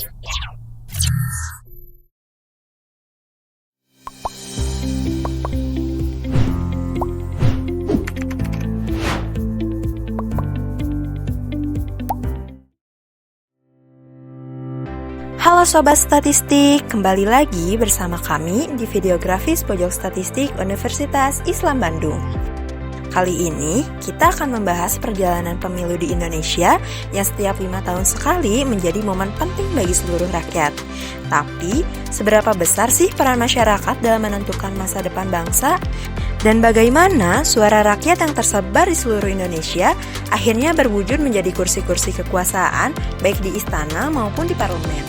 Halo Sobat Statistik, kembali lagi bersama kami di Videografis Pojok Statistik Universitas Islam Bandung. Kali ini kita akan membahas perjalanan pemilu di Indonesia yang setiap 5 tahun sekali menjadi momen penting bagi seluruh rakyat. Tapi, seberapa besar sih peran masyarakat dalam menentukan masa depan bangsa? Dan bagaimana suara rakyat yang tersebar di seluruh Indonesia akhirnya berwujud menjadi kursi-kursi kekuasaan baik di istana maupun di parlemen?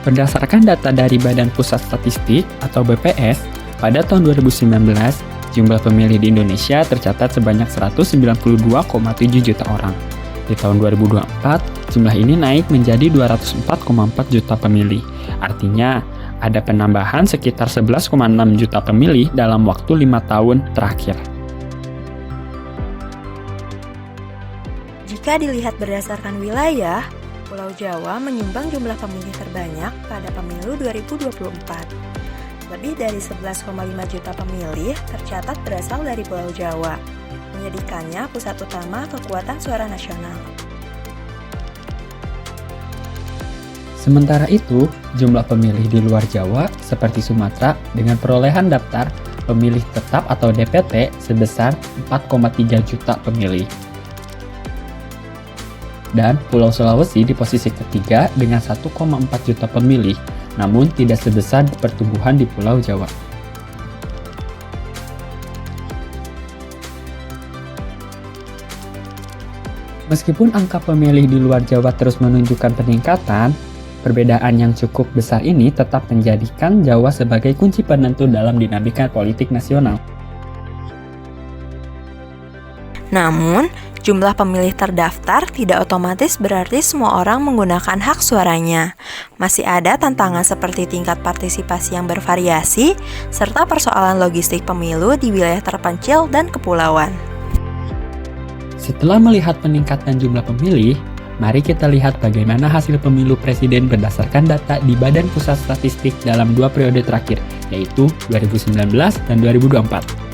Berdasarkan data dari Badan Pusat Statistik atau BPS, pada tahun 2019, jumlah pemilih di Indonesia tercatat sebanyak 192,7 juta orang. Di tahun 2024, jumlah ini naik menjadi 204,4 juta pemilih. Artinya, ada penambahan sekitar 11,6 juta pemilih dalam waktu 5 tahun terakhir. Jika dilihat berdasarkan wilayah, Pulau Jawa menyumbang jumlah pemilih terbanyak pada pemilu 2024. Lebih dari 11,5 juta pemilih tercatat berasal dari Pulau Jawa, menjadikannya pusat utama kekuatan suara nasional. Sementara itu, jumlah pemilih di luar Jawa seperti Sumatera dengan perolehan daftar pemilih tetap atau DPT sebesar 4,3 juta pemilih. Dan Pulau Sulawesi di posisi ketiga dengan 1,4 juta pemilih, namun tidak sebesar pertumbuhan di Pulau Jawa. Meskipun angka pemilih di luar Jawa terus menunjukkan peningkatan, perbedaan yang cukup besar ini tetap menjadikan Jawa sebagai kunci penentu dalam dinamika politik nasional. Namun, jumlah pemilih terdaftar tidak otomatis berarti semua orang menggunakan hak suaranya. Masih ada tantangan seperti tingkat partisipasi yang bervariasi, serta persoalan logistik pemilu di wilayah terpencil dan kepulauan. Setelah melihat peningkatan jumlah pemilih, mari kita lihat bagaimana hasil pemilu presiden berdasarkan data di Badan Pusat Statistik dalam 2 periode terakhir, yaitu 2019 dan 2024.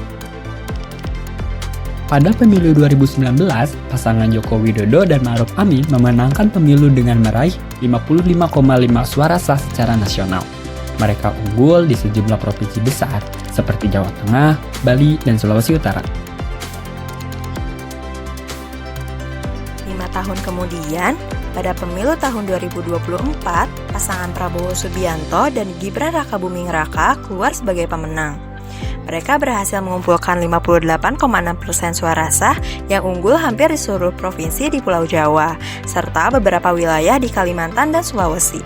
Pada pemilu 2019, pasangan Joko Widodo dan Ma'ruf Amin memenangkan pemilu dengan meraih 55,5 suara sah secara nasional. Mereka unggul di sejumlah provinsi besar seperti Jawa Tengah, Bali, dan Sulawesi Utara. 5 tahun kemudian, pada pemilu tahun 2024, pasangan Prabowo Subianto dan Gibran Rakabuming Raka keluar sebagai pemenang. Mereka berhasil mengumpulkan 58,6% suara sah yang unggul hampir di seluruh provinsi di Pulau Jawa, serta beberapa wilayah di Kalimantan dan Sulawesi.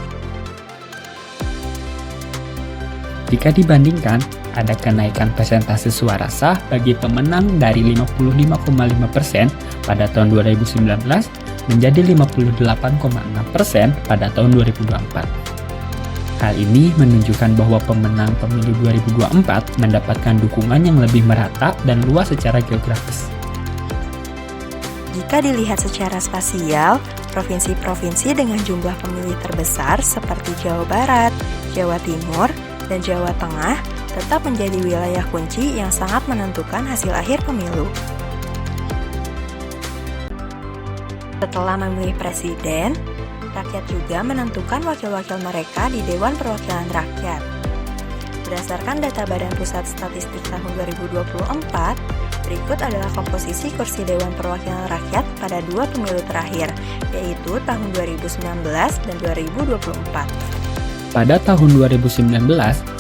Jika dibandingkan, ada kenaikan persentase suara sah bagi pemenang dari 55,5% pada tahun 2019 menjadi 58,6% pada tahun 2024. Hal ini menunjukkan bahwa pemenang pemilu 2024 mendapatkan dukungan yang lebih merata dan luas secara geografis. Jika dilihat secara spasial, provinsi-provinsi dengan jumlah pemilih terbesar seperti Jawa Barat, Jawa Timur, dan Jawa Tengah tetap menjadi wilayah kunci yang sangat menentukan hasil akhir pemilu. Setelah memilih presiden, rakyat juga menentukan wakil-wakil mereka di Dewan Perwakilan Rakyat. Berdasarkan data Badan Pusat Statistik tahun 2024, berikut adalah komposisi kursi Dewan Perwakilan Rakyat pada 2 pemilu terakhir, yaitu tahun 2019 dan 2024. Pada tahun 2019,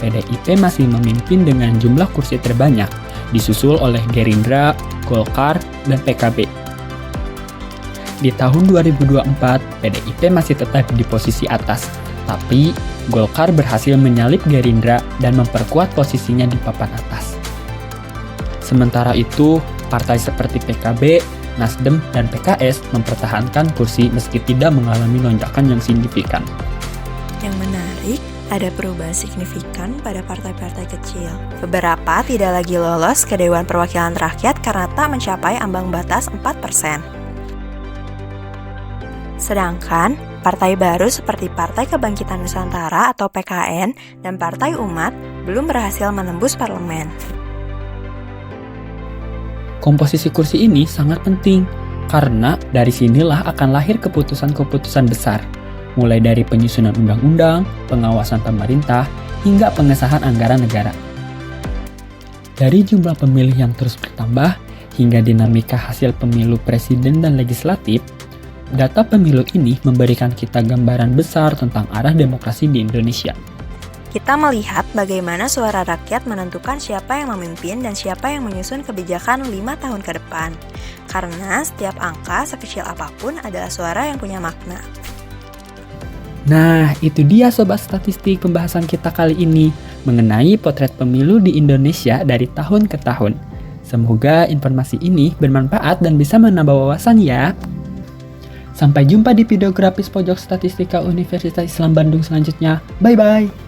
PDIP masih memimpin dengan jumlah kursi terbanyak, disusul oleh Gerindra, Golkar, dan PKB. Di tahun 2024, PDIP masih tetap di posisi atas, tapi Golkar berhasil menyalip Gerindra dan memperkuat posisinya di papan atas. Sementara itu, partai seperti PKB, Nasdem, dan PKS mempertahankan kursi meski tidak mengalami lonjakan yang signifikan. Yang menarik, ada perubahan signifikan pada partai-partai kecil. Beberapa tidak lagi lolos ke Dewan Perwakilan Rakyat karena tak mencapai ambang batas 4%. Sedangkan Partai baru seperti Partai Kebangkitan Nusantara atau PKN dan Partai Umat belum berhasil menembus parlemen. Komposisi kursi ini sangat penting, karena dari sinilah akan lahir keputusan-keputusan besar, mulai dari penyusunan undang-undang, pengawasan pemerintah, hingga pengesahan anggaran negara. Dari jumlah pemilih yang terus bertambah, hingga dinamika hasil pemilu presiden dan legislatif, data pemilu ini memberikan kita gambaran besar tentang arah demokrasi di Indonesia. Kita melihat bagaimana suara rakyat menentukan siapa yang memimpin dan siapa yang menyusun kebijakan 5 tahun ke depan. Karena setiap angka sekecil apapun adalah suara yang punya makna. Nah, itu dia Sobat Statistik pembahasan kita kali ini mengenai potret pemilu di Indonesia dari tahun ke tahun. Semoga informasi ini bermanfaat dan bisa menambah wawasan ya. Sampai jumpa di video grafis pojok statistika Universitas Islam Bandung selanjutnya. Bye-bye!